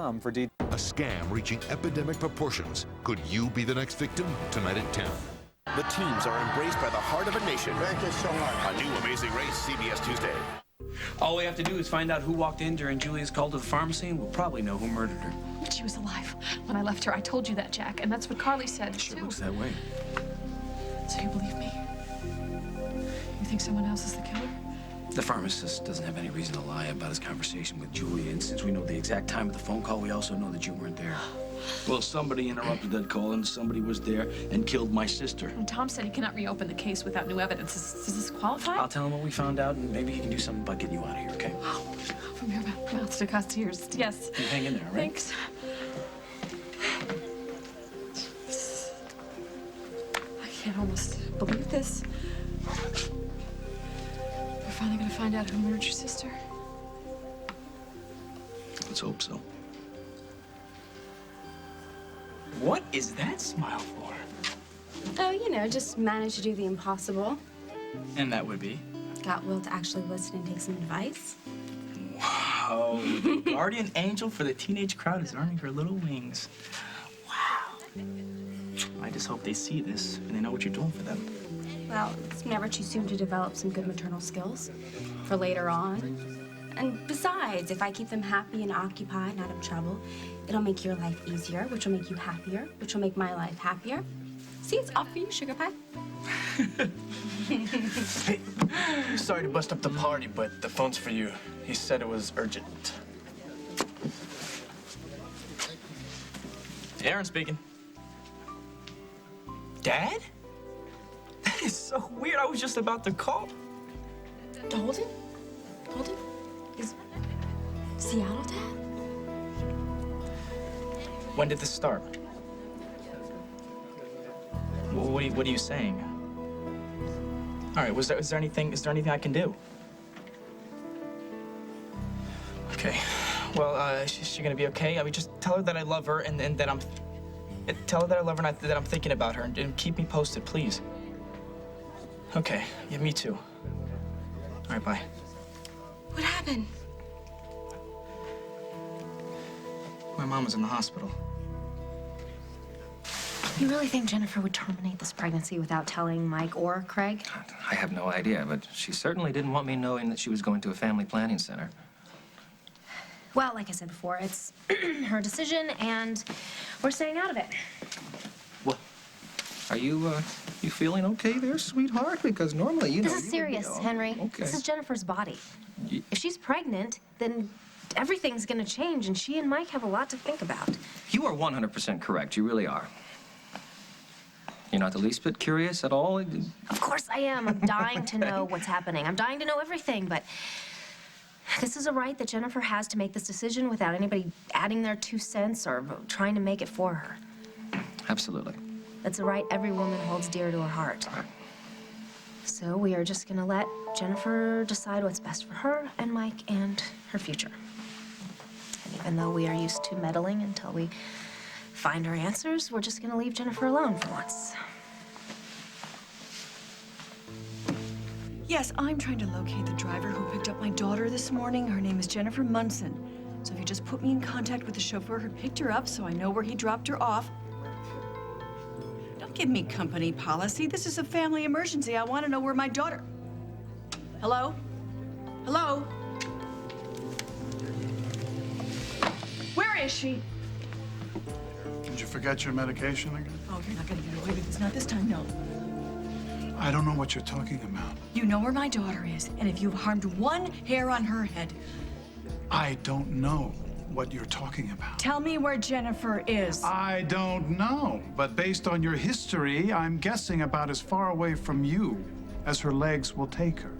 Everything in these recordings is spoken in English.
for details. A scam reaching epidemic proportions. Could you be the next victim? Tonight at 10. The teams are embraced by the heart of a nation. Thank you so much. A new Amazing Race, CBS Tuesday. All we have to do is find out who walked in during Julia's call to the pharmacy, and we'll probably know who murdered her. She was alive when I left her. I told you that, Jack, and that's what Carly said, It sure too. looks that way. So you believe me? You think someone else is the killer? The pharmacist doesn't have any reason to lie about his conversation with Julia, and since we know the exact time of the phone call, we also know that you weren't there. Well, somebody interrupted that call, and somebody was there and killed my sister. And Tom said he cannot reopen the case without new evidence. Does this qualify? I'll tell him what we found out, and maybe he can do something about getting you out of here, okay? Oh, from your mouth to God's ears. Yes. You hang in there, all right? Thanks. I can't almost believe this. We're finally gonna find out who murdered your sister. Let's hope so. What is that smile for? Oh, you know, just managed to do the impossible. And that would be? Got Will to actually listen and take some advice. Wow, the guardian angel for the teenage crowd is earning her little wings. Wow. I just hope they see this and they know what you're doing for them. Well, it's never too soon to develop some good maternal skills for later on. And besides, if I keep them happy and occupied and out of trouble, it'll make your life easier, which will make you happier, which will make my life happier. See, it's off for you, sugar pie. Hey, sorry to bust up the party, but the phone's for you. He said it was urgent. Aaron speaking. Dad? That is so weird. I was just about to call. Holden? Holden? Is Seattle Dad? When did this start? What are you saying? All right, is there anything I can do? Okay, well, she's gonna be okay. I mean, just tell her that I love her and that tell her that I love her and that I'm thinking about her and keep me posted, please. Okay, yeah, me too. All right, bye. What happened? My mom was in the hospital. You really think Jennifer would terminate this pregnancy without telling Mike or Craig? I have no idea, but she certainly didn't want me knowing that she was going to a family planning center. Well, like I said before, it's her decision, and we're staying out of it. What? Are you feeling okay there, sweetheart? Because normally, you know... This is serious, Henry. Okay. This is Jennifer's body. If she's pregnant, then everything's gonna change, and she and Mike have a lot to think about. You are 100% correct. You really are. You're not the least bit curious at all? Of course I am. I'm dying to know what's happening. I'm dying to know everything, but this is a right that Jennifer has to make this decision without anybody adding their 2 cents or trying to make it for her. Absolutely. That's a right every woman holds dear to her heart. So we are just gonna let Jennifer decide what's best for her and Mike and her future. And even though we are used to meddling until we find our answers, we're just gonna leave Jennifer alone for once. Yes, I'm trying to locate the driver who picked up my daughter this morning. Her name is Jennifer Munson. So if you just put me in contact with the chauffeur who picked her up so I know where he dropped her off. Don't give me company policy. This is a family emergency. I want to know where my daughter... Hello? Hello? Where is she? Did you forget your medication again? Oh, you're not going to get away with this. Not this time, no. I don't know what you're talking about. You know where my daughter is, and if you've harmed one hair on her head... I don't know what you're talking about. Tell me where Jennifer is. I don't know, but based on your history, I'm guessing about as far away from you as her legs will take her.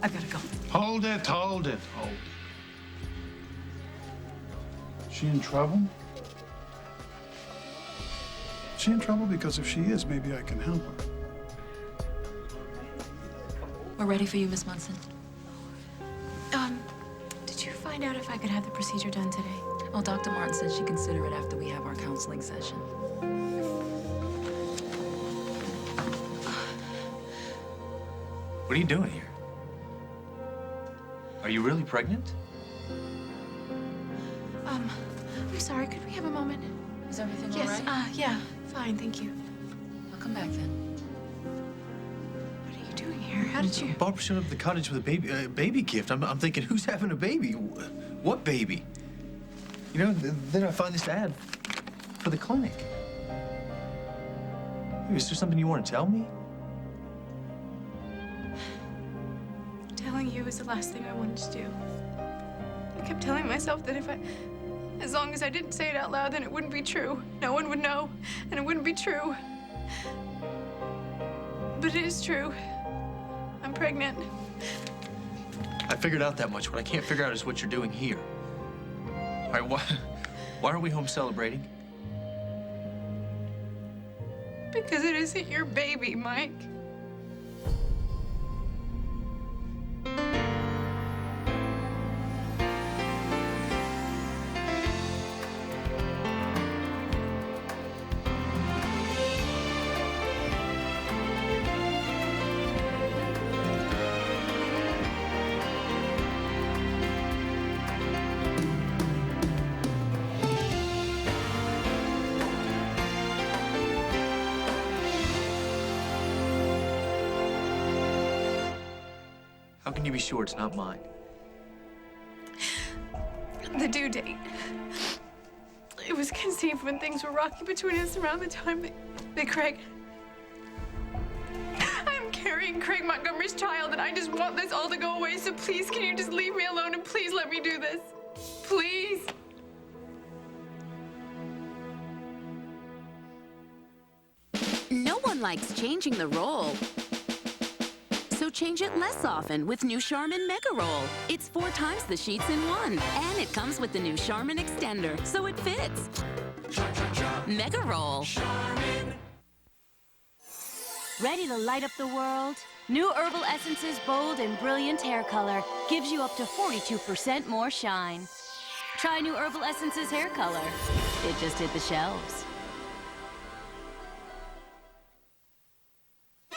I've got to go. Hold it, hold it, hold it. She in trouble? Is she in trouble? Because if she is, maybe I can help her. We're ready for you, Miss Munson. Did you find out if I could have the procedure done today? Well, Dr. Martin said she'd consider it after we have our counseling session. What are you doing here? Are you really pregnant? I'm sorry, could we have a moment? Is everything all Yes, right? yeah, fine, thank you. I'll come back then. What are you doing here? How did you... Barbara showed up at the cottage with a baby gift. I'm thinking, who's having a baby? What baby? You know, then I find this ad for the clinic. Is there something you want to tell me? Telling you was the last thing I wanted to do. I kept telling myself that as long as I didn't say it out loud, then it wouldn't be true. No one would know, and it wouldn't be true. But it is true. I'm pregnant. I figured out that much. What I can't figure out is what you're doing here. All right, why are we home celebrating? Because it isn't your baby, Mike. How can you be sure it's not mine? The due date. It was conceived when things were rocky between us around the time that Craig... I'm carrying Craig Montgomery's child, and I just want this all to go away, so please, can you just leave me alone and please let me do this? Please. No one likes changing the roll. So change it less often with new Charmin Mega Roll. It's 4 times the sheets in one. And it comes with the new Charmin Extender, so it fits. Mega Roll. Ready to light up the world? New Herbal Essences Bold and Brilliant Hair Color gives you up to 42% more shine. Try new Herbal Essences Hair Color. It just hit the shelves.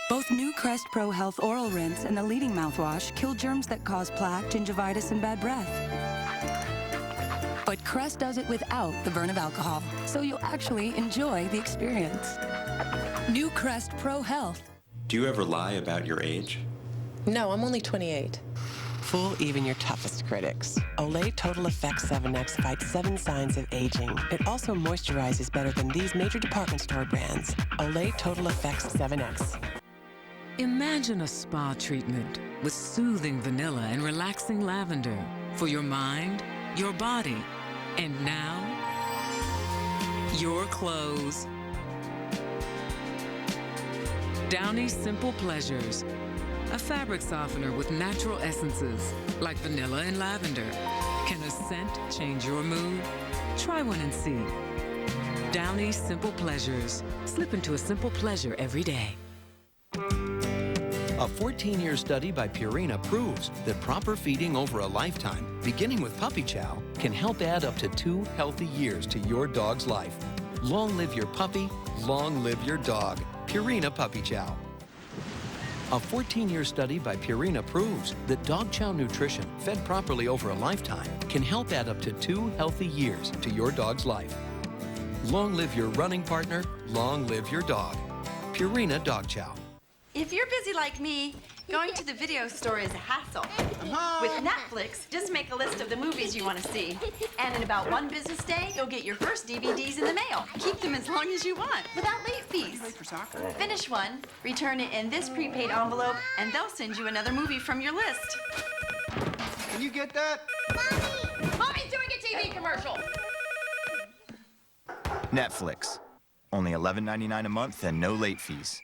Both new Crest Pro Health Oral Rinse and the leading mouthwash kill germs that cause plaque, gingivitis, and bad breath. But Crest does it without the burn of alcohol, so you'll actually enjoy the experience. New Crest Pro Health. Do you ever lie about your age? No, I'm only 28. Fool even your toughest critics. Olay Total Effects 7X fights 7 signs of aging. It also moisturizes better than these major department store brands. Olay Total Effects 7X. Imagine a spa treatment with soothing vanilla and relaxing lavender for your mind, your body, and now, your clothes. Downy Simple Pleasures, a fabric softener with natural essences like vanilla and lavender. Can a scent change your mood? Try one and see. Downy Simple Pleasures. Slip into a simple pleasure every day. A 14-year study by Purina proves that proper feeding over a lifetime, beginning with puppy chow, can help add up to 2 healthy years to your dog's life. Long live your puppy, long live your dog. Purina Puppy Chow. A 14-year study by Purina proves that dog chow nutrition, fed properly over a lifetime, can help add up to 2 healthy years to your dog's life. Long live your running partner, long live your dog. Purina Dog Chow. If you're busy like me, going to the video store is a hassle. With Netflix, just make a list of the movies you want to see. And in about 1 business day, you'll get your first DVDs in the mail. Keep them as long as you want, without late fees. Finish one, return it in this prepaid envelope, and they'll send you another movie from your list. Can you get that? Mommy! Mommy's doing a TV commercial! Netflix. Only $11.99 a month and no late fees.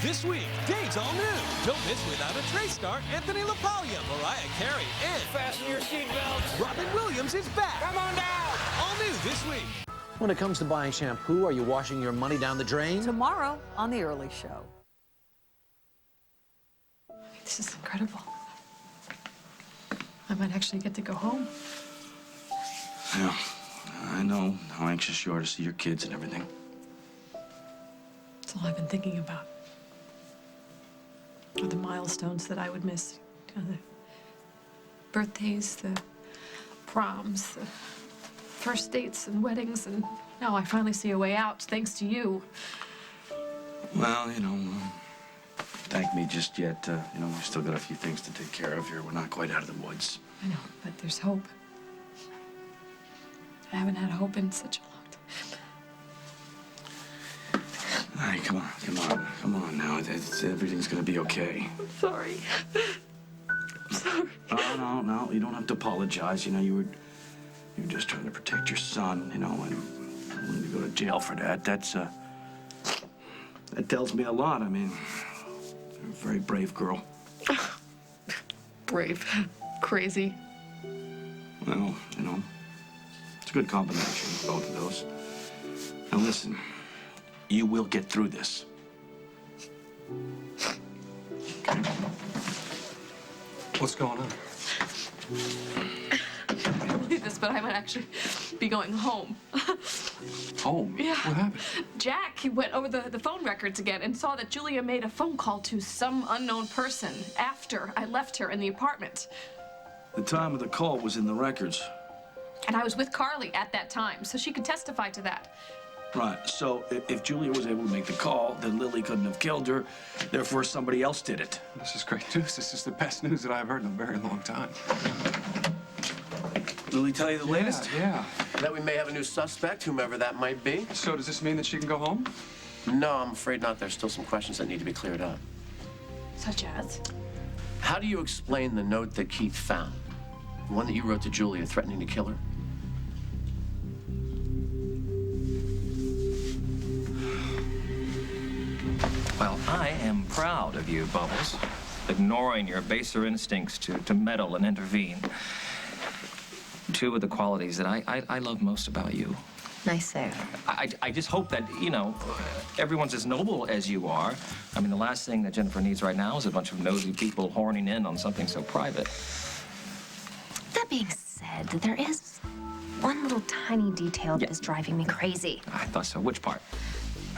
This week, Dave's all new. Don't miss Without a Trace star Anthony LaPaglia, Mariah Carey, and fasten your seatbelts. Robin Williams is back. Come on down. All new this week. When it comes to buying shampoo, are you washing your money down the drain? Tomorrow on The Early Show. This is incredible. I might actually get to go home. Yeah, I know how anxious you are to see your kids and everything. That's all I've been thinking about. Or the milestones that I would miss. You know, the birthdays, the proms, the first dates and weddings, and now I finally see a way out, thanks to you. Well, thank me just yet. We've still got a few things to take care of here. We're not quite out of the woods. I know, but there's hope. I haven't had hope in such a long time. All right, come on now. Everything's gonna be okay. I'm sorry. I'm sorry. No, you don't have to apologize. You were just trying to protect your son, and when you go to jail for that, that tells me a lot. I mean, you're a very brave girl. Brave. Crazy. Well, it's a good combination, both of those. Now listen, you will get through this. What's going on? I can't believe this, but I might actually be going home. Home? Yeah. What happened? Jack, he went over the phone records again and saw that Julia made a phone call to some unknown person after I left her in the apartment. The time of the call was in the records. And I was with Carly at that time, so she could testify to that. Right, so if Julia was able to make the call, then Lily couldn't have killed her. Therefore, somebody else did it. This is great news. This is the best news that I've heard in a very long time. Lily tell you the latest? Yeah. That we may have a new suspect, whomever that might be. So does this mean that she can go home? No, I'm afraid not. There's still some questions that need to be cleared up. Such as? How do you explain the note that Keith found? The one that you wrote to Julia threatening to kill her? Well, I am proud of you, Bubbles, ignoring your baser instincts to meddle and intervene. Two of the qualities that I love most about you. Nice save. I just hope that, everyone's as noble as you are. I mean, the last thing that Jennifer needs right now is a bunch of nosy people horning in on something so private. That being said, there is one little tiny detail that is driving me crazy. I thought so. Which part?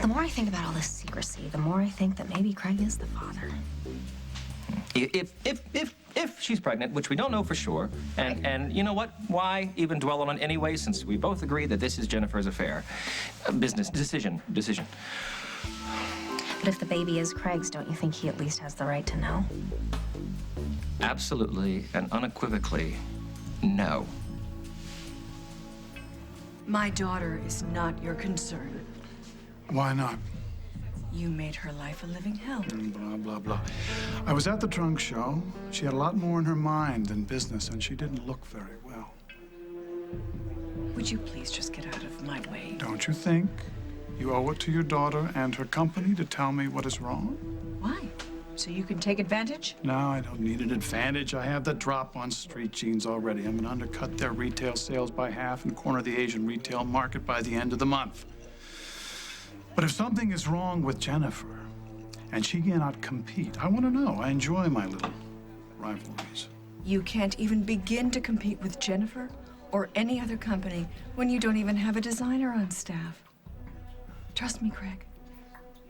The more I think about all this secrecy, the more I think that maybe Craig is the father. If she's pregnant, which we don't know for sure, and you know what? Why even dwell on it anyway, since we both agree that this is Jennifer's affair? Business decision. But if the baby is Craig's, don't you think he at least has the right to know? Absolutely and unequivocally, no. My daughter is not your concern. Why not? You made her life a living hell. Blah, blah, blah. I was at the trunk show. She had a lot more in her mind than business, and she didn't look very well. Would you please just get out of my way? Don't you think you owe it to your daughter and her company to tell me what is wrong? Why? So you can take advantage? No, I don't need an advantage. I have the drop on street jeans already. I'm going to undercut their retail sales by half and corner the Asian retail market by the end of the month. But if something is wrong with Jennifer and she cannot compete, I want to know. I enjoy my little rivalries. You can't even begin to compete with Jennifer or any other company when you don't even have a designer on staff. Trust me, Craig.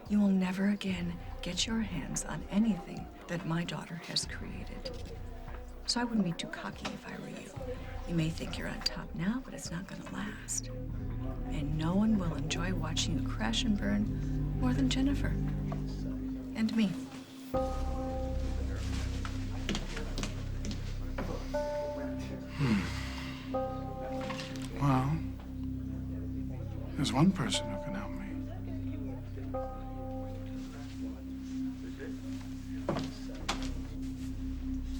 You will never again get your hands on anything that my daughter has created. So I wouldn't be too cocky if I were you. You may think you're on top now, but it's not going to last. And no one will enjoy watching you crash and burn more than Jennifer. And me. Well, there's one person who can help me.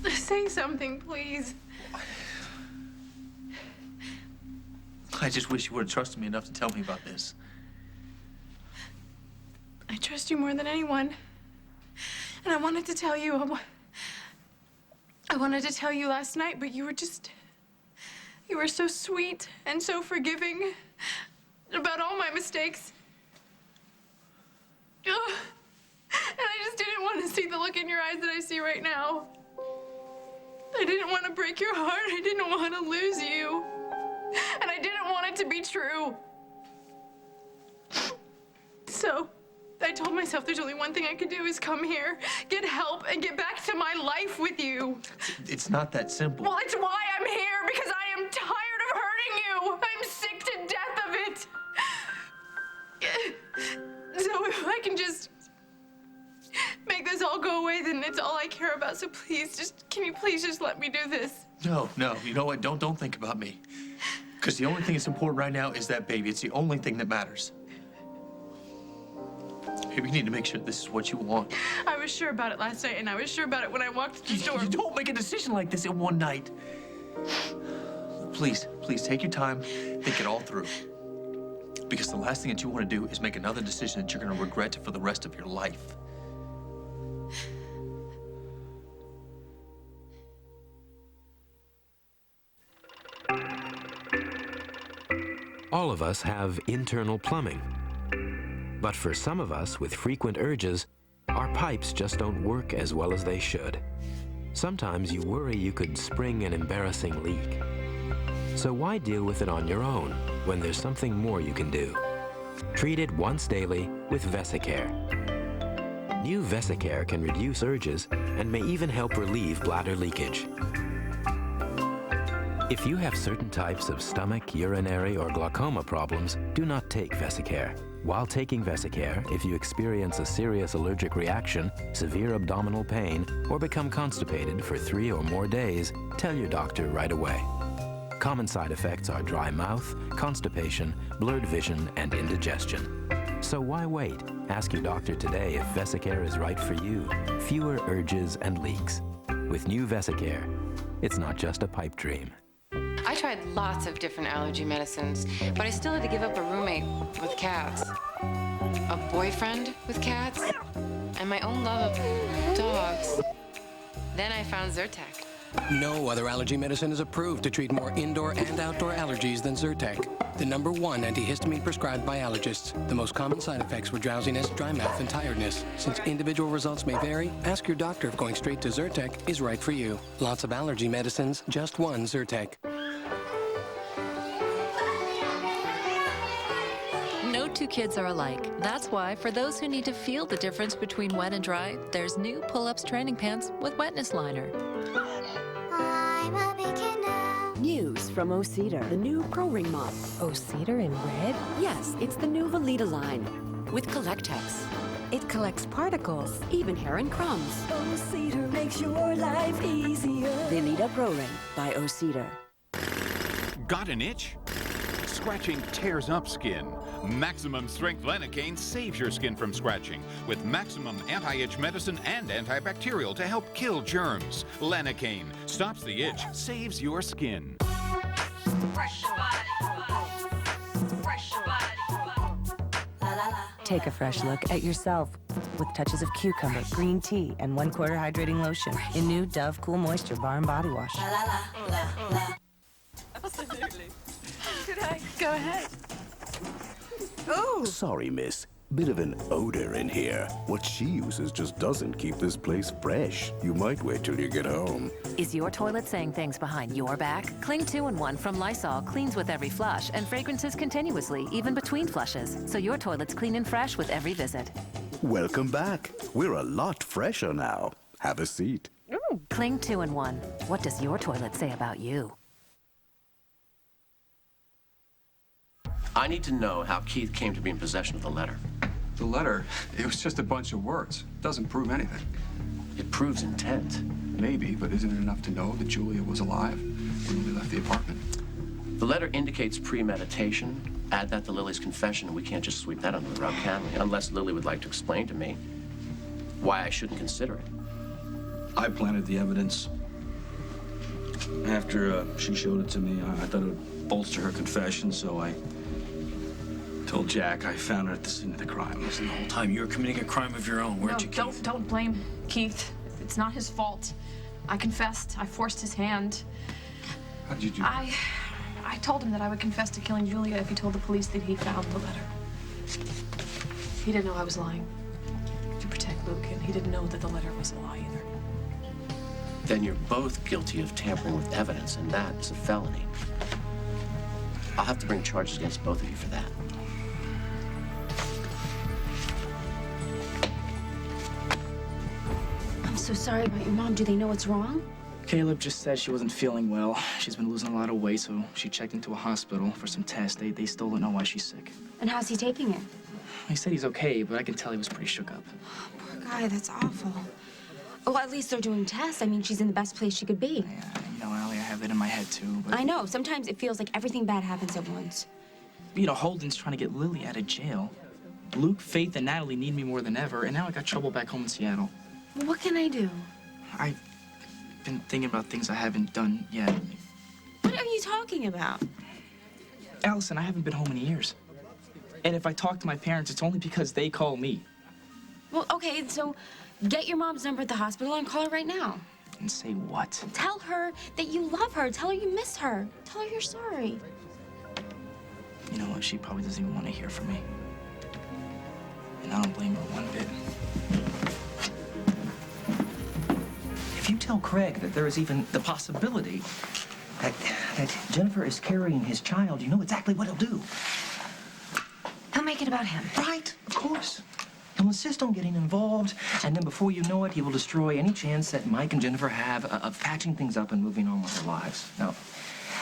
Say something, please. I just wish you would have trusted me enough to tell me about this. I trust you more than anyone. And I wanted to tell you. I wanted to tell you last night, but you were so sweet and so forgiving about all my mistakes. Ugh. And I just didn't want to see the look in your eyes that I see right now. I didn't want to break your heart. I didn't want to lose you. And I didn't want it to be true. So I told myself there's only one thing I could do is come here, get help, and get back to my life with you. It's not that simple. Well, it's why I'm here, because I am tired of hurting you. I'm sick out, so please, can you please just let me do this? No, you know what? Don't think about me. Because the only thing that's important right now is that baby. It's the only thing that matters. Maybe you need to make sure this is what you want. I was sure about it last night, and I was sure about it when I walked to the store. You don't make a decision like this in one night. Please take your time, think it all through. Because the last thing that you want to do is make another decision that you're going to regret for the rest of your life. All of us have internal plumbing. But for some of us with frequent urges, our pipes just don't work as well as they should. Sometimes you worry you could spring an embarrassing leak. So why deal with it on your own when there's something more you can do? Treat it once daily with Vesicare. New Vesicare can reduce urges and may even help relieve bladder leakage. If you have certain types of stomach, urinary, or glaucoma problems, do not take Vesicare. While taking Vesicare, if you experience a serious allergic reaction, severe abdominal pain, or become constipated for 3 or more days, tell your doctor right away. Common side effects are dry mouth, constipation, blurred vision, and indigestion. So why wait? Ask your doctor today if Vesicare is right for you. Fewer urges and leaks. With new Vesicare, it's not just a pipe dream. I tried lots of different allergy medicines, but I still had to give up a roommate with cats, a boyfriend with cats, and my own love of dogs. Then I found Zyrtec. No other allergy medicine is approved to treat more indoor and outdoor allergies than Zyrtec, the #1 antihistamine prescribed by allergists. The most common side effects were drowsiness, dry mouth, and tiredness. Since individual results may vary, ask your doctor if going straight to Zyrtec is right for you. Lots of allergy medicines, just one Zyrtec. No two kids are alike. That's why, for those who need to feel the difference between wet and dry, there's new Pull-Ups training pants with wetness liner. News from AsTheWorld, the new Pro Ring mop. AsTheWord in red? Yes, it's the new Velita line with Collectex. It collects particles. Even hair and crumbs. AsTheWord makes your life easier. Velita Pro Ring by AsTheWord. Got an itch? Scratching tears up skin. Maximum Strength Lanacaine saves your skin from scratching with maximum anti-itch medicine and antibacterial to help kill germs. Lanacaine stops the itch, saves your skin. Take a fresh look at yourself with touches of cucumber, green tea, and 1/4 hydrating lotion in new Dove Cool Moisture Bar and Body Wash. Absolutely. Could I go ahead? Oh! Sorry, miss. Bit of an odor in here. What she uses just doesn't keep this place fresh. You might wait till you get home. Is your toilet saying things behind your back? Cling 2-in-1 from Lysol cleans with every flush and fragrances continuously, even between flushes, so your toilet's clean and fresh with every visit. Welcome back. We're a lot fresher now. Have a seat. Cling 2-in-1. What does your toilet say about you? I need to know how Keith came to be in possession of the letter. The letter? It was just a bunch of words. Doesn't prove anything. It proves intent. Maybe, but isn't it enough to know that Julia was alive when we left the apartment? The letter indicates premeditation. Add that to Lily's confession, and we can't just sweep that under the rug, can we? Unless Lily would like to explain to me why I shouldn't consider it. I planted the evidence. After she showed it to me, I thought it would bolster her confession, so I told Jack I found her at the scene of the crime. Listen, the whole time you were committing a crime of your own, weren't you, Keith? Don't blame Keith. It's not his fault. I confessed. I forced his hand. How did you do that? I told him that I would confess to killing Julia if he told the police that he found the letter. He didn't know I was lying to protect Luke, and he didn't know that the letter was a lie either. Then you're both guilty of tampering with evidence, and that is a felony. I'll have to bring charges against both of you for that. I'm so sorry about your mom. Do they know what's wrong? Caleb just said she wasn't feeling well. She's been losing a lot of weight, so she checked into a hospital for some tests. They still don't know why she's sick. And how's he taking it? He said he's okay, but I can tell he was pretty shook up. Poor guy, that's awful. Well, at least they're doing tests. I mean, she's in the best place she could be. Yeah, you know, Allie, I have that in my head, too. But... I know. Sometimes it feels like everything bad happens at once. You know, Holden's trying to get Lily out of jail. Luke, Faith, and Natalie need me more than ever, and now I got trouble back home in Seattle. Well, what can I do? I've been thinking about things I haven't done yet. What are you talking about? Allison, I haven't been home in years. And if I talk to my parents, it's only because they call me. Well, okay, so get your mom's number at the hospital and call her right now. And say what? Tell her that you love her. Tell her you miss her. Tell her you're sorry. You know what? She probably doesn't even want to hear from me. And I don't blame her one bit. If you tell Craig that there is even the possibility that Jennifer is carrying his child, you know exactly what he'll do. He'll make it about him. Right, of course. He'll insist on getting involved, and then before you know it, he will destroy any chance that Mike and Jennifer have of patching things up and moving on with their lives. Now,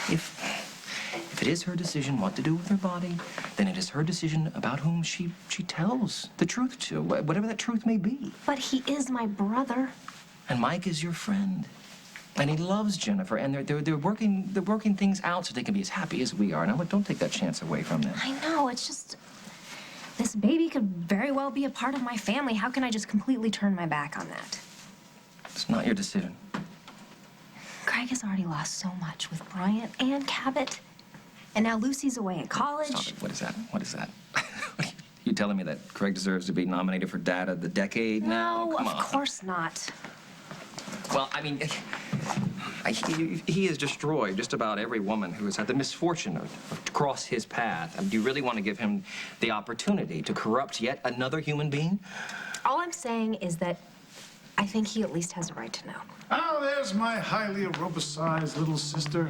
if it is her decision what to do with her body, then it is her decision about whom she tells the truth to, whatever that truth may be. But he is my brother. And Mike is your friend. And he loves Jennifer, and they're working things out so they can be as happy as we are. Now, don't take that chance away from them. I know, it's just... This baby could very well be a part of my family. How can I just completely turn my back on that? It's not your decision. Craig has already lost so much with Bryant and Cabot. And now Lucy's away at college. Stop it. What is that? What is that? You telling me that Craig deserves to be nominated for Dad of the Decade now? No, Come of on. course not. Well, I mean, he has destroyed just about every woman who has had the misfortune to cross his path. Do you really want to give him the opportunity to corrupt yet another human being? All I'm saying is that I think he at least has a right to know. Oh, there's my highly aerobicized little sister.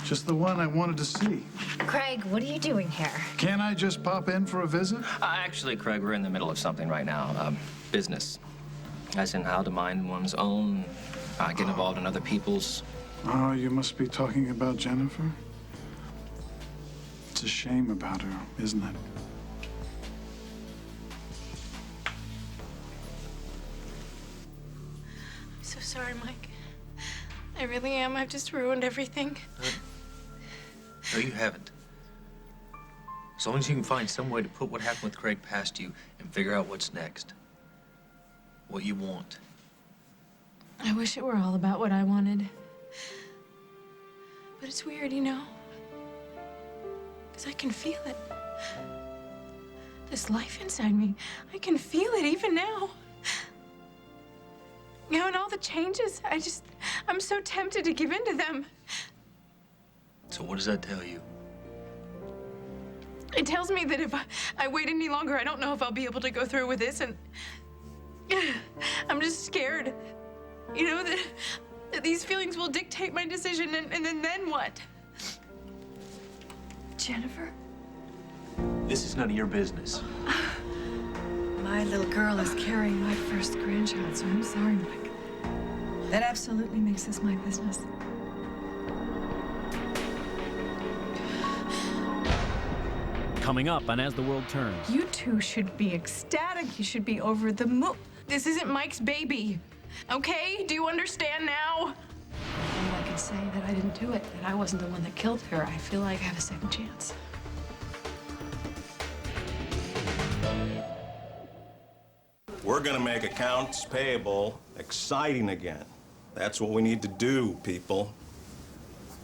Just the one I wanted to see. Craig, what are you doing here? Can't I just pop in for a visit? Actually, Craig, we're in the middle of something right now. Business. As in how to mind one's own, get involved in other people's. Oh, you must be talking about Jennifer? It's a shame about her, isn't it? I'm so sorry, Mike. I really am. I've just ruined everything. No, you haven't. As long as you can find some way to put what happened with Craig past you and figure out what's next. What you want. I wish it were all about what I wanted. But it's weird, you know? Because I can feel it. This life inside me, I can feel it even now. You know, and all the changes, I'm so tempted to give in to them. So what does that tell you? It tells me that if I wait any longer, I don't know if I'll be able to go through with this, and I'm just scared, you know, that these feelings will dictate my decision, and then what? Jennifer? This is none of your business. My little girl is carrying my first grandchild, so I'm sorry, Mike. That absolutely makes this my business. Coming up on As the World Turns. You two should be ecstatic. You should be over the moon. This isn't Mike's baby, okay? Do you understand now? And I can say that I didn't do it, that I wasn't the one that killed her. I feel like I have a second chance. We're gonna make accounts payable exciting again. That's what we need to do, people.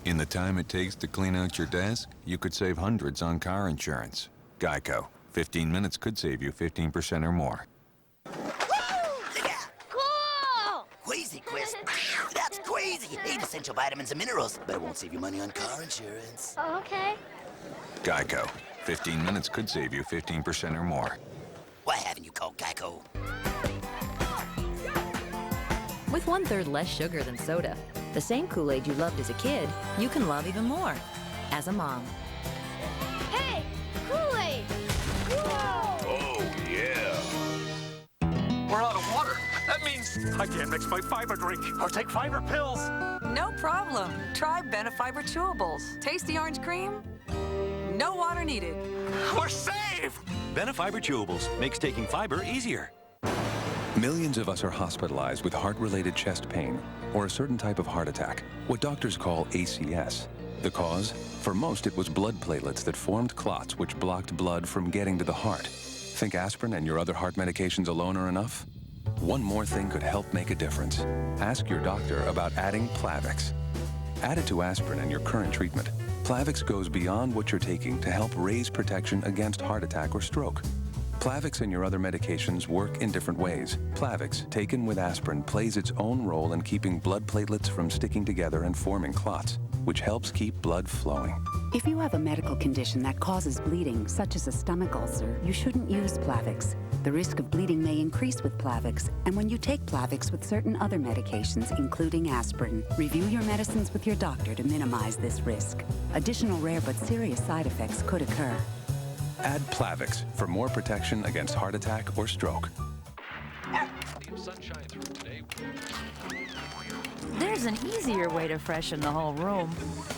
In the time it takes to clean out your desk, you could save hundreds on car insurance. Geico. 15 minutes could save you 15% or more. Cool! Queasy, Quiz. That's crazy. 8 essential vitamins and minerals, but it won't save you money on car insurance. Oh, okay. Geico. 15 minutes could save you 15% or more. Why haven't you called Geico? With 1/3 less sugar than soda, the same Kool-Aid you loved as a kid, you can love even more as a mom. Hey, Kool-Aid! Whoa! Oh, yeah. We're out of water. That means I can't mix my fiber drink or take fiber pills. No problem. Try Benefiber Chewables. Tasty orange cream, no water needed. We're safe! Benefiber Chewables makes taking fiber easier. Millions of us are hospitalized with heart-related chest pain or a certain type of heart attack, what doctors call ACS. The cause? For most, it was blood platelets that formed clots which blocked blood from getting to the heart. Think aspirin and your other heart medications alone are enough? One more thing could help make a difference. Ask your doctor about adding Plavix. Add it to aspirin and your current treatment. Plavix goes beyond what you're taking to help raise protection against heart attack or stroke. Plavix and your other medications work in different ways. Plavix, taken with aspirin, plays its own role in keeping blood platelets from sticking together and forming clots, which helps keep blood flowing. If you have a medical condition that causes bleeding, such as a stomach ulcer, you shouldn't use Plavix. The risk of bleeding may increase with Plavix, and when you take Plavix with certain other medications, including aspirin, review your medicines with your doctor to minimize this risk. Additional rare but serious side effects could occur. Add Plavix for more protection against heart attack or stroke. There's an easier way to freshen the whole room.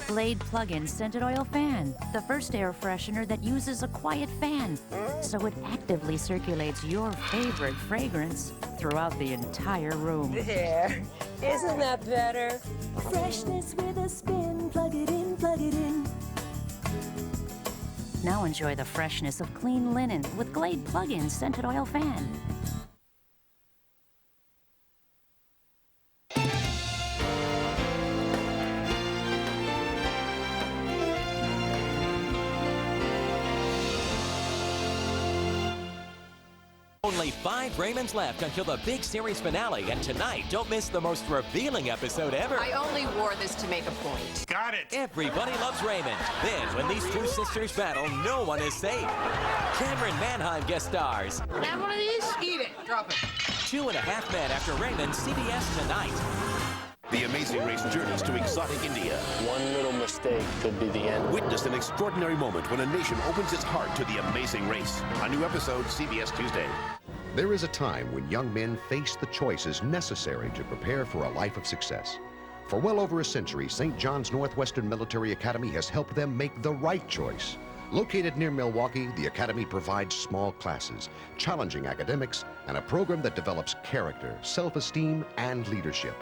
Glade Plug-in Scented Oil Fan, the first air freshener that uses a quiet fan, so it actively circulates your favorite fragrance throughout the entire room. There. Isn't that better? Freshness with a spin. Plug it in, plug it in. Now enjoy the freshness of clean linen with Glade Plug-in Scented Oil Fan. Only 5 Raymonds left until the big series finale, and tonight, don't miss the most revealing episode ever. I only wore this to make a point. Got it! Everybody loves Raymond. Then, when these two sisters battle, no one is safe. Cameron Manheim guest stars. Have one of these? Eat it. Drop it. 2.5 Men after Raymond, CBS tonight. The Amazing Race journeys to exotic India. One little mistake could be the end. Witness an extraordinary moment when a nation opens its heart to the Amazing Race. A new episode, CBS Tuesday. There is a time when young men face the choices necessary to prepare for a life of success. For well over a century, St. John's Northwestern Military Academy has helped them make the right choice. Located near Milwaukee, the Academy provides small classes, challenging academics, and a program that develops character, self-esteem, and leadership.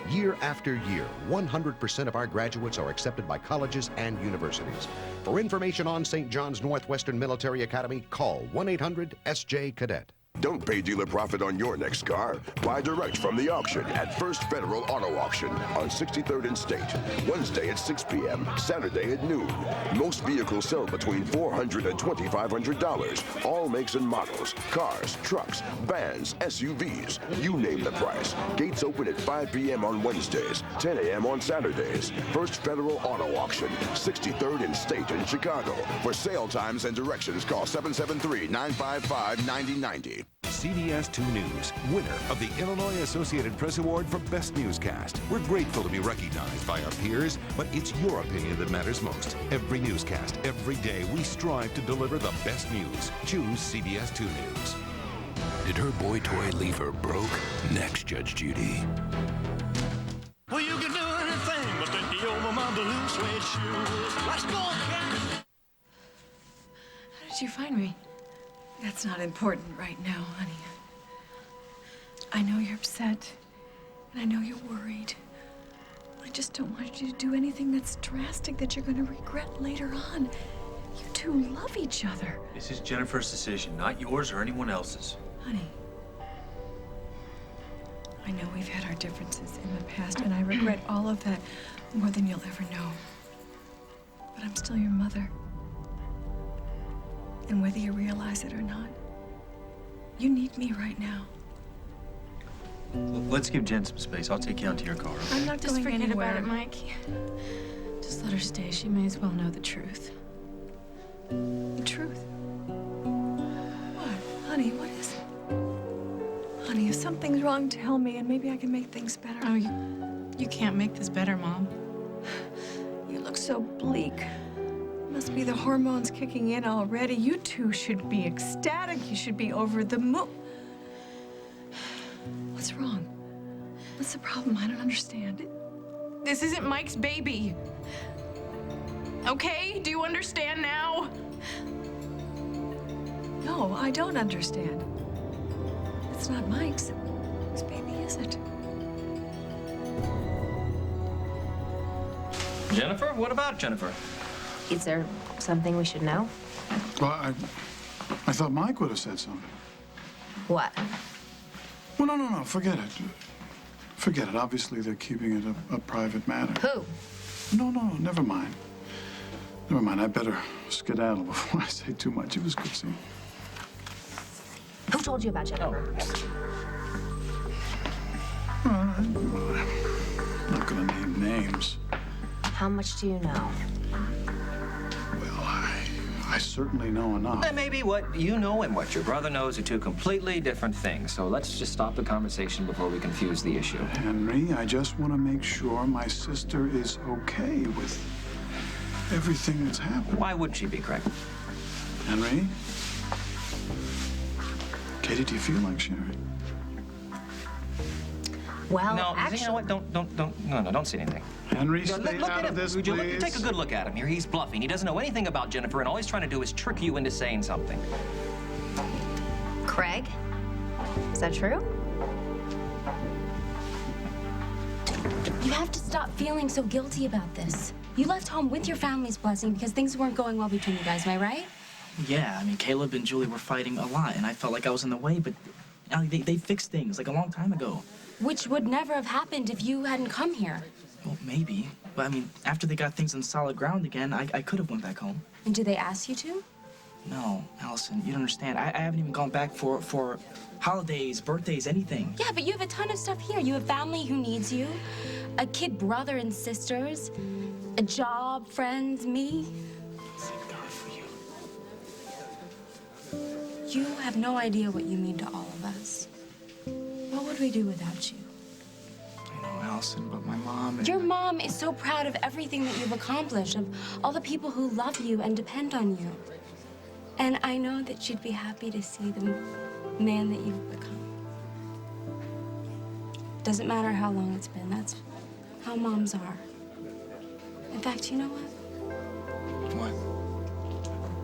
Year after year, 100% of our graduates are accepted by colleges and universities. For information on St. John's Northwestern Military Academy, call 1-800-SJ-CADET. Don't pay dealer profit on your next car. Buy direct from the auction at First Federal Auto Auction on 63rd and State. Wednesday at 6 p.m., Saturday at noon. Most vehicles sell between $400 and $2,500. All makes and models. Cars, trucks, vans, SUVs. You name the price. Gates open at 5 p.m. on Wednesdays, 10 a.m. on Saturdays. First Federal Auto Auction, 63rd and State in Chicago. For sale times and directions, call 773-955-9090. CBS 2 News, winner of the Illinois Associated Press Award for Best Newscast. We're grateful to be recognized by our peers, but it's your opinion that matters most. Every newscast, every day, we strive to deliver the best news. Choose CBS 2 News. Did her boy toy leave her broke? Next, Judge Judy. Well, you can do anything but take me over my blue suede shoes. Let's go, cat. How did you find me? That's not important right now, honey. I know you're upset, and I know you're worried. I just don't want you to do anything that's drastic that you're going to regret later on. You two love each other. This is Jennifer's decision, not yours or anyone else's. Honey, I know we've had our differences in the past, and I regret all of that more than you'll ever know. But I'm still your mother. And whether you realize it or not, you need me right now. Let's give Jen some space. I'll take you out to your car, okay? I'm not just forget about it, Mike. Just let her stay. She may as well know the truth. The truth? What? Honey, what is it? Honey, if something's wrong, tell me, and maybe I can make things better. Oh, you can't make this better, Mom. You look so bleak. Must be the hormones kicking in already. You two should be ecstatic. You should be over the moon. What's wrong? What's the problem? I don't understand. This isn't Mike's baby. Okay? Do you understand now? No, I don't understand. It's not Mike's. Whose baby is it? Jennifer? What about Jennifer? Is there something we should know? Well, I thought Mike would have said something. What? Well, no, forget it. Forget it. Obviously, they're keeping it a private matter. Who? No, never mind. Never mind. I better skedaddle before I say too much. It was good seeing you. Who told you about Jennifer? I'm not going to name names. How much do you know? Well, I certainly know enough. And maybe what you know and what your brother knows are two completely different things. So let's just stop the conversation before we confuse the issue. Henry, I just want to make sure my sister is okay with everything that's happened. Why wouldn't she be, Craig? Henry? Katie, do you feel like sharing? Well, no, actually... you know what? Don't say anything. Henry, Look stay at out him. of this, Would you please. take a good look at him here. He's bluffing. He doesn't know anything about Jennifer, and all he's trying to do is trick you into saying something. Craig? Is that true? You have to stop feeling so guilty about this. You left home with your family's blessing because things weren't going well between you guys, am I right? Yeah, I mean, Caleb and Julie were fighting a lot, and I felt like I was in the way, but they fixed things like a long time ago. Which would never have happened if you hadn't come here. Well, maybe. But I mean, after they got things on solid ground again, I could have went back home. And did they ask you to? No, Allison, you don't understand. I haven't even gone back for holidays, birthdays, anything. Yeah, but you have a ton of stuff here. You have family who needs you, a kid brother and sisters, a job, friends, me. Thank God for you. You have no idea what you mean to all of us. What would we do without you? I know, Allison, but my mom and... Your mom is so proud of everything that you've accomplished, of all the people who love you and depend on you. And I know that she'd be happy to see the man that you've become. Doesn't matter how long it's been. That's how moms are. In fact, you know what? What?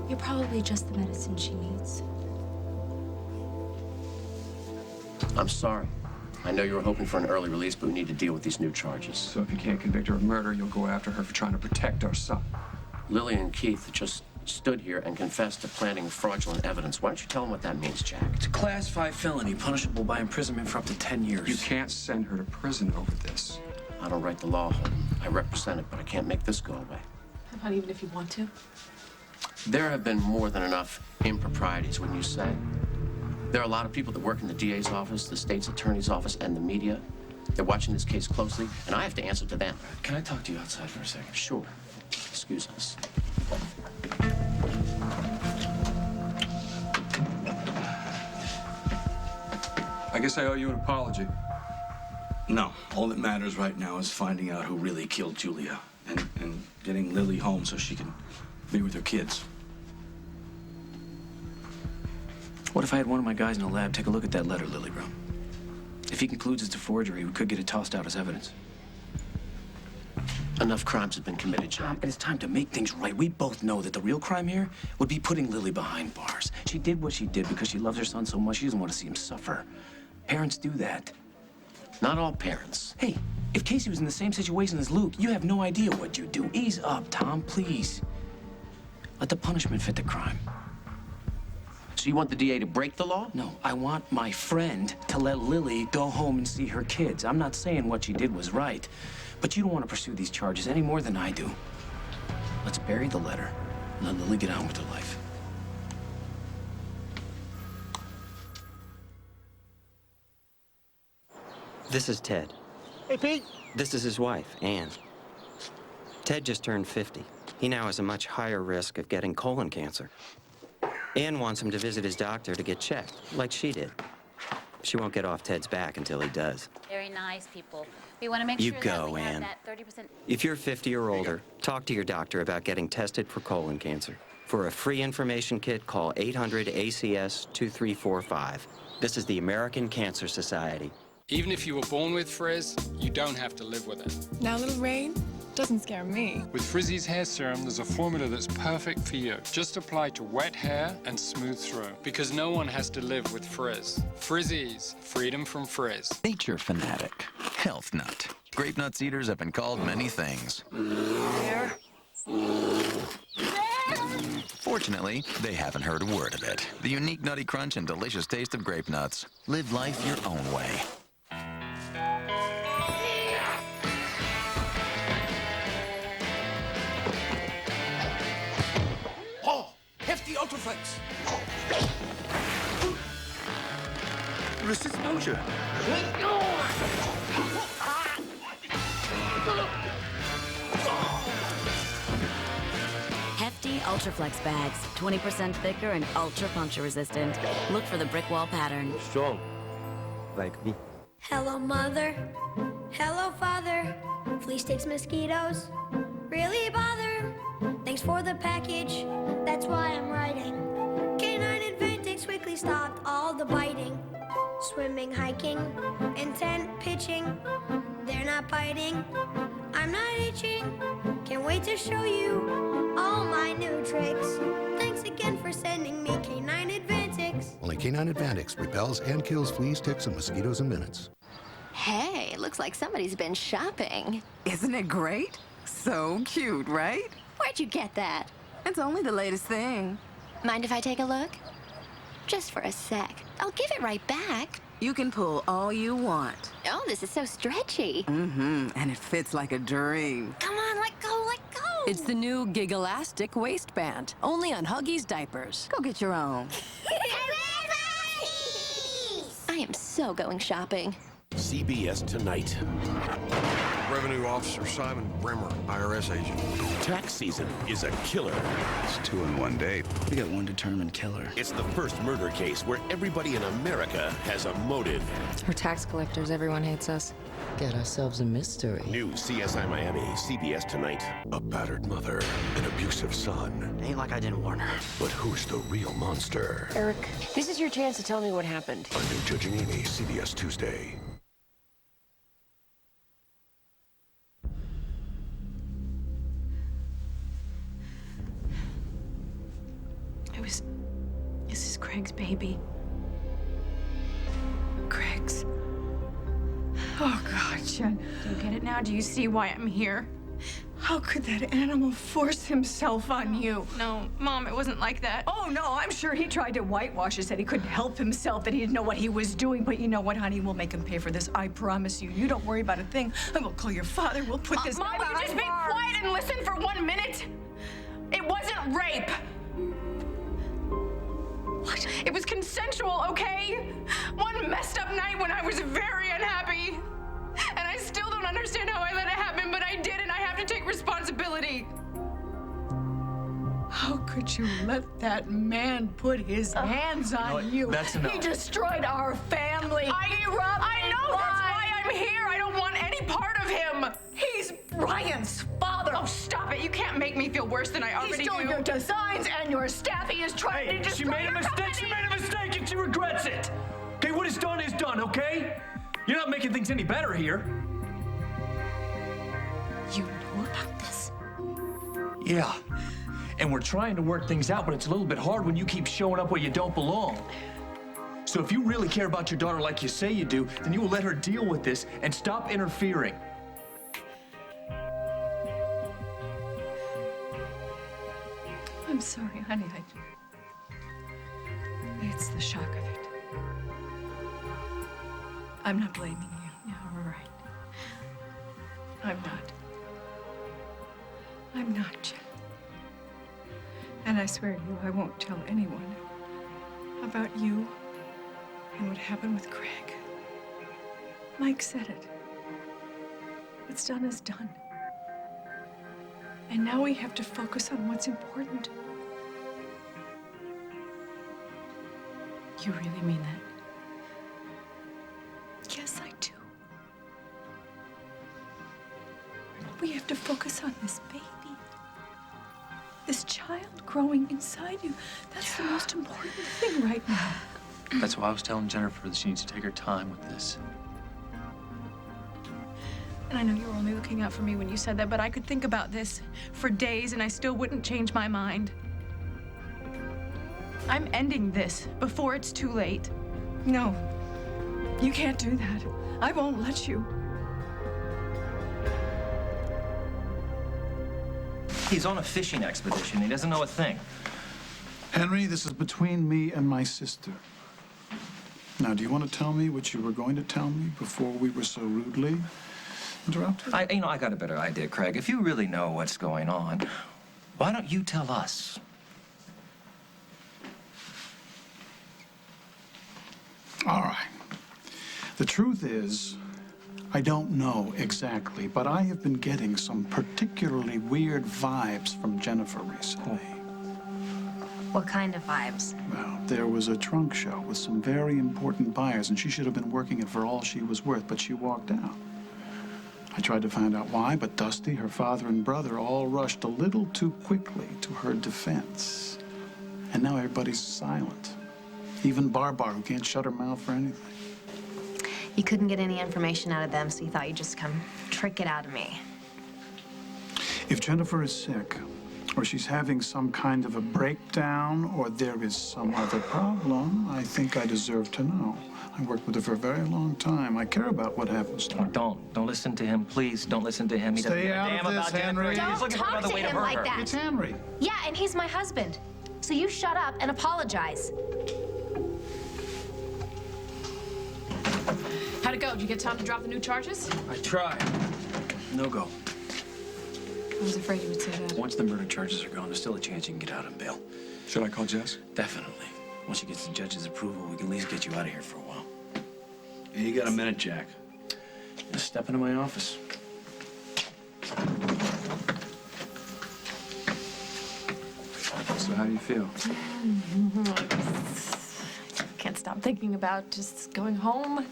You're probably just the medicine she needs. I'm sorry. I know you were hoping for an early release, but we need to deal with these new charges. So if you can't convict her of murder, you'll go after her for trying to protect our son. Lily and Keith just stood here and confessed to planting fraudulent evidence. Why don't you tell them what that means, Jack? It's a Class 5 felony, punishable by imprisonment for up to 10 years. You can't send her to prison over this. I don't write the law, Holden. I represent it, but I can't make this go away. How about even if you want to? There have been more than enough improprieties, wouldn't you say? There are a lot of people that work in the DA's office, the state's attorney's office, and the media. They're watching this case closely, and I have to answer to them. Can I talk to you outside for a second? Sure. Excuse us. I guess I owe you an apology. No. All that matters right now is finding out who really killed Julia and getting Lily home so she can be with her kids. What if I had one of my guys in the lab take a look at that letter Lily wrote? If he concludes it's a forgery, we could get it tossed out as evidence. Enough crimes have been committed, Jack. And it's time to make things right. We both know that the real crime here would be putting Lily behind bars. She did what she did because she loves her son so much she doesn't want to see him suffer. Parents do that. Not all parents. Hey, if Casey was in the same situation as Luke, you have no idea what you'd do. Ease up, Tom, please. Let the punishment fit the crime. So you want the DA to break the law? No, I want my friend to let Lily go home and see her kids. I'm not saying what she did was right, but you don't want to pursue these charges any more than I do. Let's bury the letter and let Lily get on with her life. This is Ted. Hey, Pete. This is his wife, Ann. Ted just turned 50. He now has a much higher risk of getting colon cancer. Ann wants him to visit his doctor to get checked, like she did. She won't get off Ted's back until he does. Very nice people. We want to make You sure go, that we Ann. have that 30%. If you're 50 or older, talk to your doctor about getting tested for colon cancer. For a free information kit, call 800-ACS-2345. This is the American Cancer Society. Even if you were born with frizz, you don't have to live with it. Now, little Rain, Doesn't scare me. With Frizzy's hair serum, there's a formula that's perfect for you. Just apply to wet hair and smooth through. Because no one has to live with frizz. Frizzy's, freedom from frizz. Nature fanatic, health nut. Grape nuts eaters have been called many things. Fortunately, they haven't heard a word of it. The unique nutty crunch and delicious taste of grape nuts. Live life your own way. Oh, hefty Ultraflex. Resist exposure. Hefty Ultraflex bags, 20% thicker and ultra puncture resistant. Look for the brick wall pattern. Strong, like me. Hello, Mother. Hello, Father. Flea sticks, mosquitoes really bother. Thanks for the package. That's why I'm writing. Canine Advantix quickly stopped all the biting. Swimming, hiking, intent pitching. They're not biting. I'm not itching. Can't wait to show you all my new tricks. Thanks again for sending me Canine Advantix. Only Canine Advantix repels and kills fleas, ticks, and mosquitoes in minutes. Hey, looks like somebody's been shopping. Isn't it great? So cute, right? Where'd you get that? It's only the latest thing. Mind if I take a look? Just for a sec. I'll give it right back. You can pull all you want. Oh, this is so stretchy. Mm-hmm, and it fits like a dream. Come on, let go, let go. It's the new Gigalastic waistband, only on Huggies diapers. Go get your own. I am so going shopping. CBS Tonight. Revenue Officer Simon Brimmer, IRS agent. Tax season is a killer. It's 2 in one day. We got one determined killer. It's the first murder case where everybody in America has a motive. We're tax collectors. Everyone hates us. Got ourselves a mystery. New CSI Miami, CBS Tonight. A battered mother, an abusive son. Ain't like I didn't warn her. But who's the real monster? Eric, this is your chance to tell me what happened. A new Judge Amy, CBS Tuesday. This is Craig's baby. Craig's. Oh, God, Jen. Do you get it now? Do you see why I'm here? How could that animal force himself on you? No, Mom, it wasn't like that. Oh, no, I'm sure he tried to whitewash us, said he couldn't help himself, that he didn't know what he was doing. But you know what, honey? We'll make him pay for this. I promise you. You don't worry about a thing. And we'll call your father. We'll put this Mom, guy will you just be behind bars. quiet and listen for 1 minute? It wasn't rape. What? It was consensual, okay? One messed up night when I was very unhappy. And I still don't understand how I let it happen, but I did, and I have to take responsibility. How could you let that man put his hands on you? That's enough. He destroyed our family. I know that's why I'm here. I don't want any part of him. He's Brian's father. Oh, stop it. You can't make me feel worse than I already He stole do. your designs and your staff. He is trying to destroy she made a your mistake. company. She made a mistake and she regrets it. Okay, what is done, okay? You're not making things any better here. You know about this? Yeah. And we're trying to work things out, but it's a little bit hard when you keep showing up where you don't belong. So if you really care about your daughter like you say you do, then you will let her deal with this and stop interfering. I'm sorry, honey. It's the shock of it. I'm not blaming you. You're right. I'm not, Jen. And I swear to you, I won't tell anyone about you and what happened with Craig. Mike said it. What's done is done. And now we have to focus on what's important. You really mean that? Yes, I do. We have to focus on this baby. This child growing inside you. That's the most important thing right now. That's why I was telling Jennifer that she needs to take her time with this. And I know you were only looking out for me when you said that, but I could think about this for days and I still wouldn't change my mind. I'm ending this before it's too late. No, you can't do that. I won't let you. He's on a fishing expedition. He doesn't know a thing. Henry, this is between me and my sister. Now, do you want to tell me what you were going to tell me before we were so rudely interrupted? I got a better idea, Craig. If you really know what's going on, why don't you tell us? All right. The truth is, I don't know exactly, but I have been getting some particularly weird vibes from Jennifer recently. What kind of vibes? Well, there was a trunk show with some very important buyers, and she should have been working it for all she was worth, but she walked out. I tried to find out why, but Dusty, her father, and brother all rushed a little too quickly to her defense. And now everybody's silent. Even Barbar, who can't shut her mouth for anything. You couldn't get any information out of them, so you thought you'd just come trick it out of me. If Jennifer is sick, or she's having some kind of a breakdown, or there is some other problem, I think I deserve to know. I worked with her for a very long time. I care about what happens to her. Don't listen to him, please. Don't listen to him. He doesn't give a damn about Henry. Don't talk to him like that. It's Henry. Yeah, and he's my husband. So you shut up and apologize. How'd it go? Did you get time to drop the new charges? I tried. No go. I was afraid you would say that. Once the murder charges are gone, there's still a chance you can get out on bail. Should I call Jess? Definitely. Once you get the judge's approval, we can at least get you out of here for a while. Yeah, you got a minute, Jack. Just step into my office. So how do you feel? Can't stop thinking about just going home,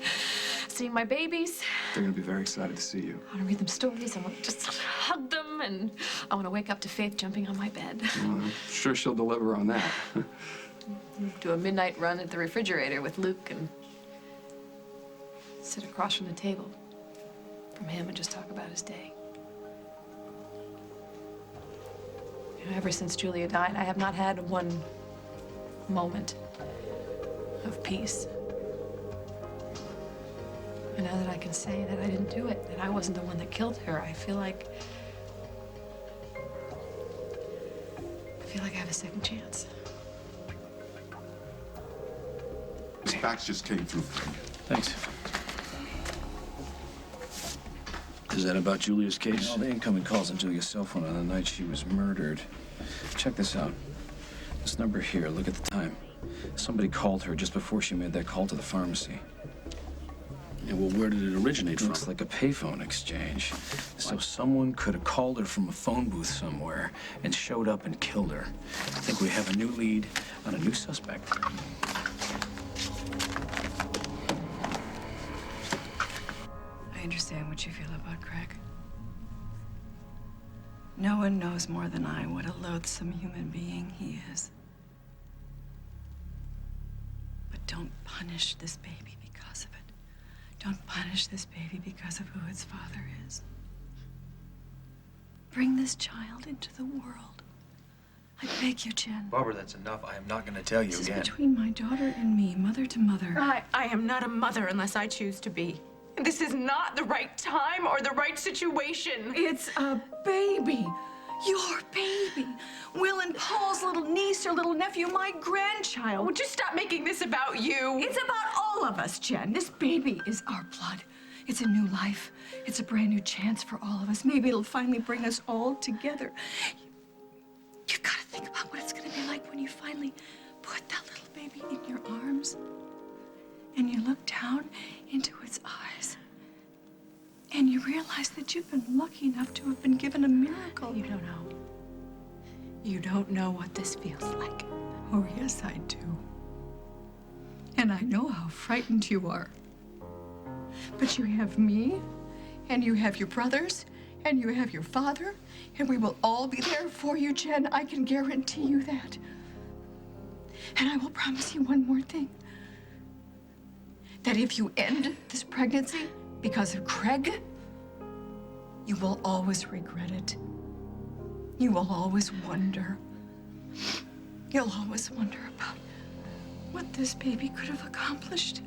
seeing my babies. They're gonna be very excited to see you. I want to read them stories. I want to just hug them, and I want to wake up to Faith jumping on my bed. Well, I'm sure she'll deliver on that. Do a midnight run at the refrigerator with Luke and sit across from the table from him and just talk about his day. You know, ever since Julia died, I have not had one moment of peace. And now that I can say that I didn't do it, that I wasn't the one that killed her, I feel like I have a second chance. This fax just came through for you. Thanks. Is that about Julia's case? All the incoming calls on Julia's cell phone on the night she was murdered. Check this out. This number here, look at the time. Somebody called her just before she made that call to the pharmacy. Yeah, well, where did it originate from? Looks like a payphone exchange. So someone could have called her from a phone booth somewhere and showed up and killed her. I think we have a new lead on a new suspect. I understand what you feel about Craig. No one knows more than I what a loathsome human being he is. But don't punish this baby because of it. Don't punish this baby because of who its father is. Bring this child into the world. I beg you, Jen. Barbara, that's enough. I am not going to tell you This is again. between my daughter and me, mother to mother. I am not a mother unless I choose to be. This is not the right time or the right situation. It's a baby. Your baby. Will and Paul's little niece or little nephew, my grandchild. Would you stop making this about you? It's about all of us, Jen. This baby is our blood. It's a new life. It's a brand new chance for all of us. Maybe it'll finally bring us all together. You've got to think about what it's going to be like when you finally put that little baby in your arms and you look down into its eyes and you realize that you've been lucky enough to have been given a miracle. You don't know. You don't know what this feels like. Oh, yes, I do. And I know how frightened you are. But you have me, and you have your brothers, and you have your father, and we will all be there for you, Jen. I can guarantee you that. And I will promise you one more thing. That if you end this pregnancy because of Craig, You will always regret it. You will always wonder. You'll always wonder about what this baby could have accomplished,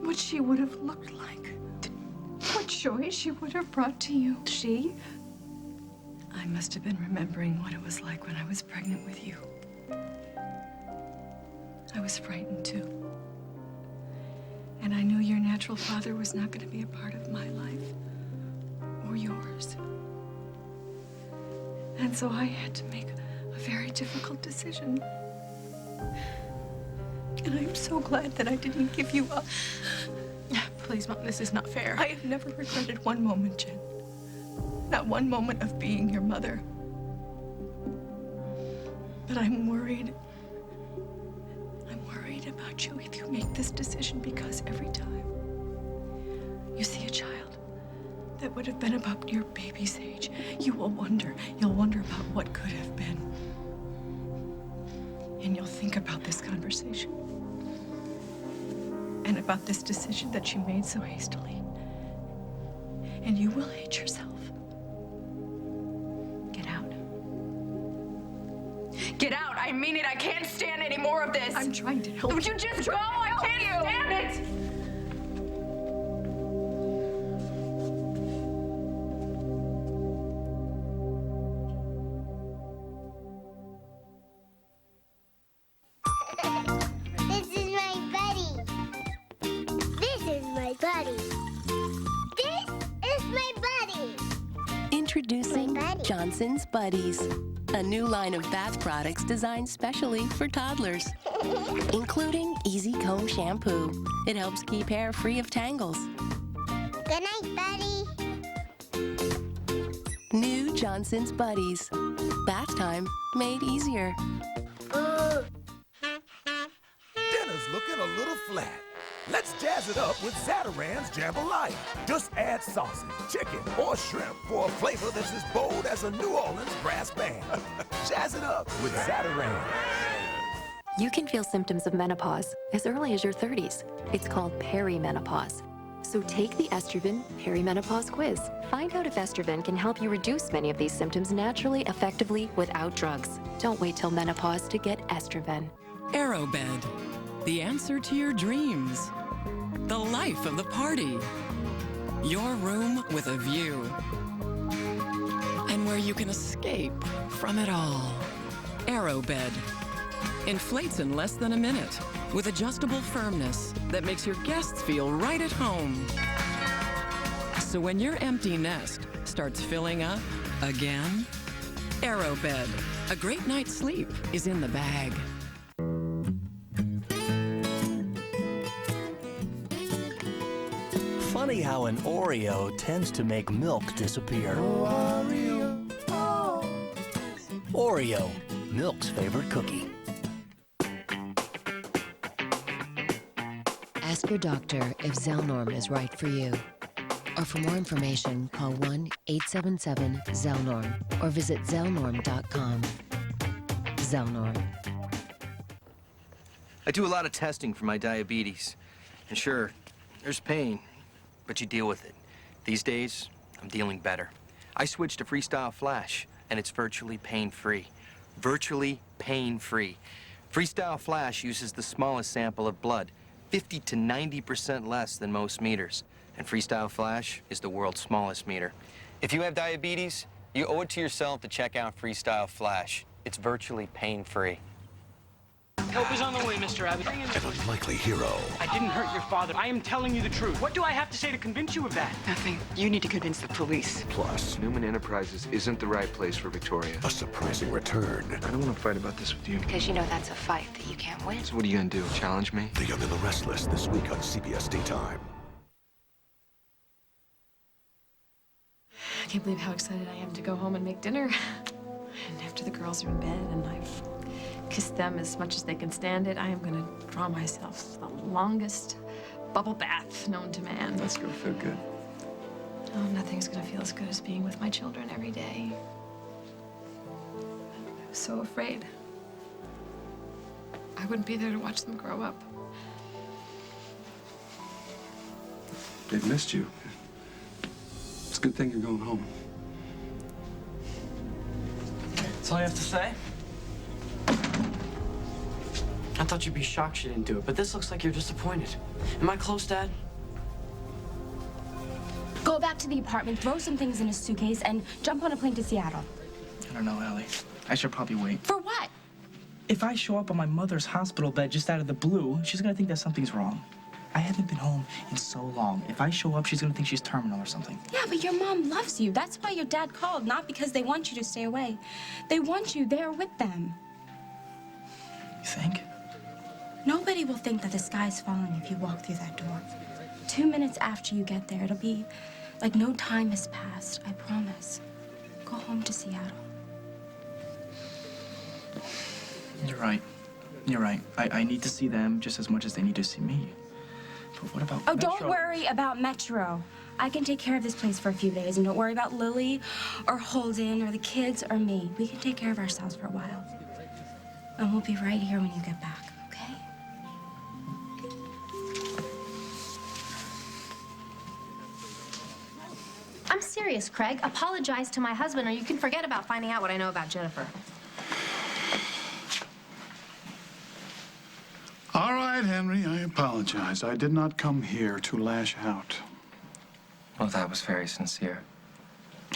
what she would have looked like, what joy she would have brought to you. She? I must have been remembering what it was like when I was pregnant with you. I was frightened too. And I knew your natural father was not going to be a part of my life or yours. And so I had to make a very difficult decision. And I'm so glad that I didn't give you up. Please, Mom, this is not fair. I have never regretted one moment, Jen. Not one moment of being your mother. But I'm worried. I'm worried about you if you make this decision, because every time you see a child that would have been about your baby's age, you will wonder. You'll wonder about what could have been. And you'll think about this conversation. And about this decision that you made so hastily. And you will hate yourself. Get out. Get out! I mean it! I can't stand any more of this! I'm trying to help you. Would you just go? I can't stand it! This is my buddy. This is my buddy. This is my buddy. Introducing Johnson's Buddies, a new line of bath products designed specially for toddlers, including Easy Comb Shampoo. It helps keep hair free of tangles. Good night, buddy. New Johnson's Buddies. Bath time made easier. Dinner's looking a little flat. Let's jazz it up with Zatarain's Jambalaya. Just add sausage, chicken, or shrimp for a flavor that's as bold as a New Orleans brass band. Jazz it up with Zatarain. You can feel symptoms of menopause as early as your 30s. It's called perimenopause. So take the Estroven Perimenopause Quiz. Find out if Estroven can help you reduce many of these symptoms naturally, effectively, without drugs. Don't wait till menopause to get Estroven. Aerobed, the answer to your dreams. The life of the party. Your room with a view. And where you can escape from it all. Aerobed inflates in less than a minute with adjustable firmness that makes your guests feel right at home. So when your empty nest starts filling up again, Aerobed, a great night's sleep is in the bag. Funny how an Oreo tends to make milk disappear. Oreo. Oreo, milk's favorite cookie. Ask your doctor if Zelnorm is right for you. Or for more information, call 1-877-ZELNORM or visit zelnorm.com. Zelnorm. I do a lot of testing for my diabetes. And sure, there's pain, but you deal with it. These days, I'm dealing better. I switched to Freestyle Flash, and it's virtually pain-free. Virtually pain-free. Freestyle Flash uses the smallest sample of blood, 50 to 90% less than most meters. And Freestyle Flash is the world's smallest meter. If you have diabetes, you owe it to yourself to check out Freestyle Flash. It's virtually pain-free. Help is on the way, Mr. Abbott. An unlikely hero. I didn't hurt your father. I am telling you the truth. What do I have to say to convince you of that? Nothing. You need to convince the police. Plus, Newman Enterprises isn't the right place for Victoria. a surprising return. I don't want to fight about this with you. Because you know that's a fight that you can't win. So what are you gonna do? Challenge me? The Young and the Restless this week on CBS Daytime. I can't believe how excited I am to go home and make dinner. And after the girls are in bed and I've kissed them as much as they can stand it, I am gonna draw myself the longest bubble bath known to man. That's gonna feel good. Oh, nothing's gonna feel as good as being with my children every day. I was so afraid I wouldn't be there to watch them grow up. They've missed you. It's a good thing you're going home. That's all you have to say? I thought you'd be shocked she didn't do it, but this looks like you're disappointed. Am I close, Dad? Go back to the apartment, throw some things in a suitcase, and jump on a plane to Seattle. I don't know, Allie. I should probably wait. For what? If I show up on my mother's hospital bed just out of the blue, she's gonna think that something's wrong. I haven't been home in so long. If I show up, she's gonna think she's terminal or something. Yeah, but your mom loves you. That's why your dad called, not because they want you to stay away. They want you there with them. You think? Nobody will think that the sky's falling if you walk through that door. 2 minutes after you get there, it'll be like no time has passed, I promise. Go home to Seattle. You're right. You're right. I need to see them just as much as they need to see me. But what about Oh, Metro? don't worry about Metro. I can take care of this place for a few days, and don't worry about Lily or Holden or the kids or me. We can take care of ourselves for a while. And we'll be right here when you get back, okay? I'm serious, Craig. Apologize to my husband, or you can forget about finding out what I know about Jennifer. All right, Henry, I apologize. I did not come here to lash out. Well, that was very sincere.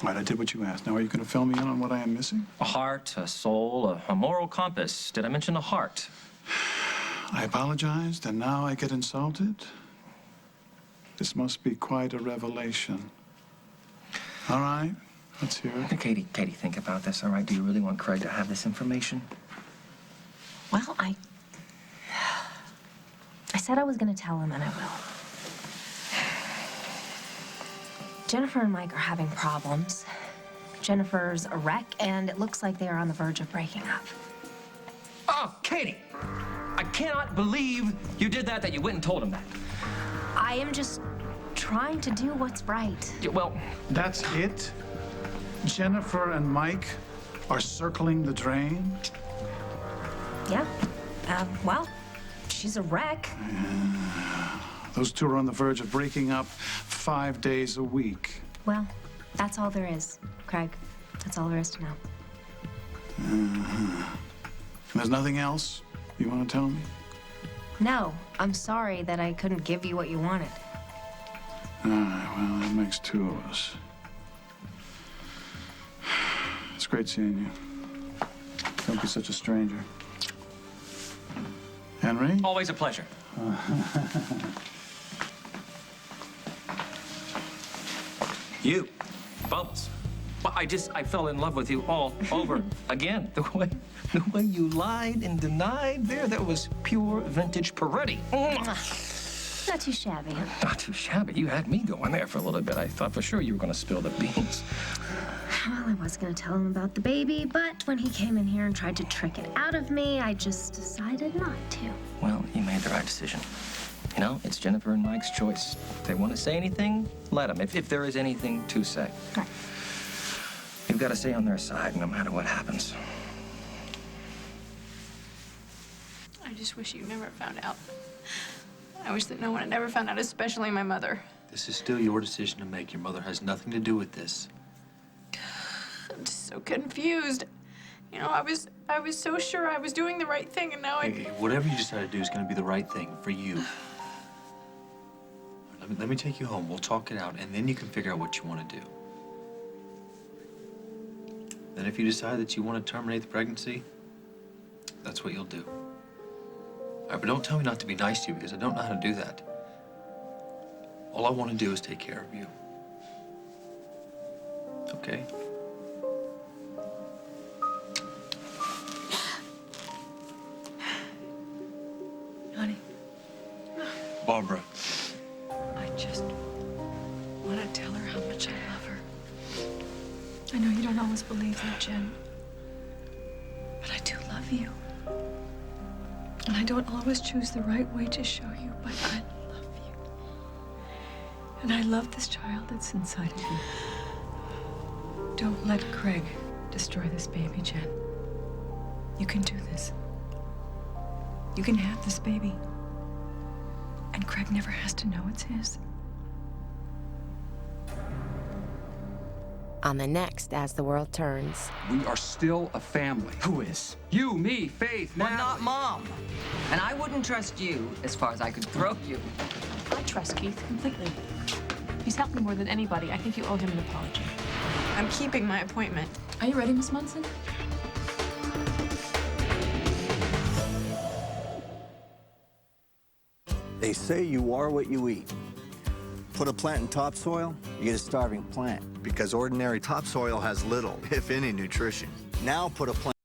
All right, I did what you asked. Now, are you going to fill me in on what I am missing? A heart, a soul, a moral compass. Did I mention a heart? I apologized, and now I get insulted? This must be quite a revelation. All right, let's hear it. Katie, think about this, all right? Do you really want Craig to have this information? Well, I said I was going to tell him, and I will. Jennifer and Mike are having problems. Jennifer's a wreck, and it looks like they are on the verge of breaking up. Oh, Katie! I cannot believe you did that you went and told him that. I am just trying to do what's right. Yeah, well, that's it? Jennifer and Mike are circling the drain? Yeah. Well, she's a wreck. Those two are on the verge of breaking up 5 days a week. Well, that's all there is, Craig. That's all there is to know. There's nothing else you want to tell me? No, I'm sorry that I couldn't give you what you wanted. All right, well, that makes two of us. It's great seeing you. Don't be such a stranger. Henry? Always a pleasure. You, Bubbles. Well, I fell in love with you all over again. The way you lied and denied there, that was pure vintage Peretti. Not too shabby. Not too shabby. You had me going there for a little bit. I thought for sure you were going to spill the beans. Well, I was going to tell him about the baby, but when he came in here and tried to trick it out of me, I just decided not to. Well, you made the right decision. You know, it's Jennifer and Mike's choice. If they want to say anything, let them, if there is anything to say. Right. You've got to stay on their side no matter what happens. I just wish you never found out. I wish that no one had ever found out, especially my mother. This is still your decision to make. Your mother has nothing to do with this. I'm just so confused. You know, I was so sure I was doing the right thing, and now Hey, whatever you decide to do is going to be the right thing for you. Let me take you home. We'll talk it out, and then you can figure out what you want to do. Then if you decide that you want to terminate the pregnancy, that's what you'll do. All right, but don't tell me not to be nice to you, because I don't know how to do that. All I want to do is take care of you. Okay? Honey. Barbara. I just want to tell her how much I love her. I know you don't always believe that, Jen. But I do love you. And I don't always choose the right way to show you, but I love you. And I love this child that's inside of you. Don't let Craig destroy this baby, Jen. You can do this. You can have this baby. And Craig never has to know it's his. on the next As the World Turns. We are still a family. Who is? You, me, Faith, But Natalie. not Mom. And I wouldn't trust you as far as I could throw you. I trust Keith completely. He's helped me more than anybody. I think you owe him an apology. I'm keeping my appointment. Are you ready, Miss Munson? They say you are what you eat. Put a plant in topsoil, you get a starving plant. Because ordinary topsoil has little, if any, nutrition. Now put a plant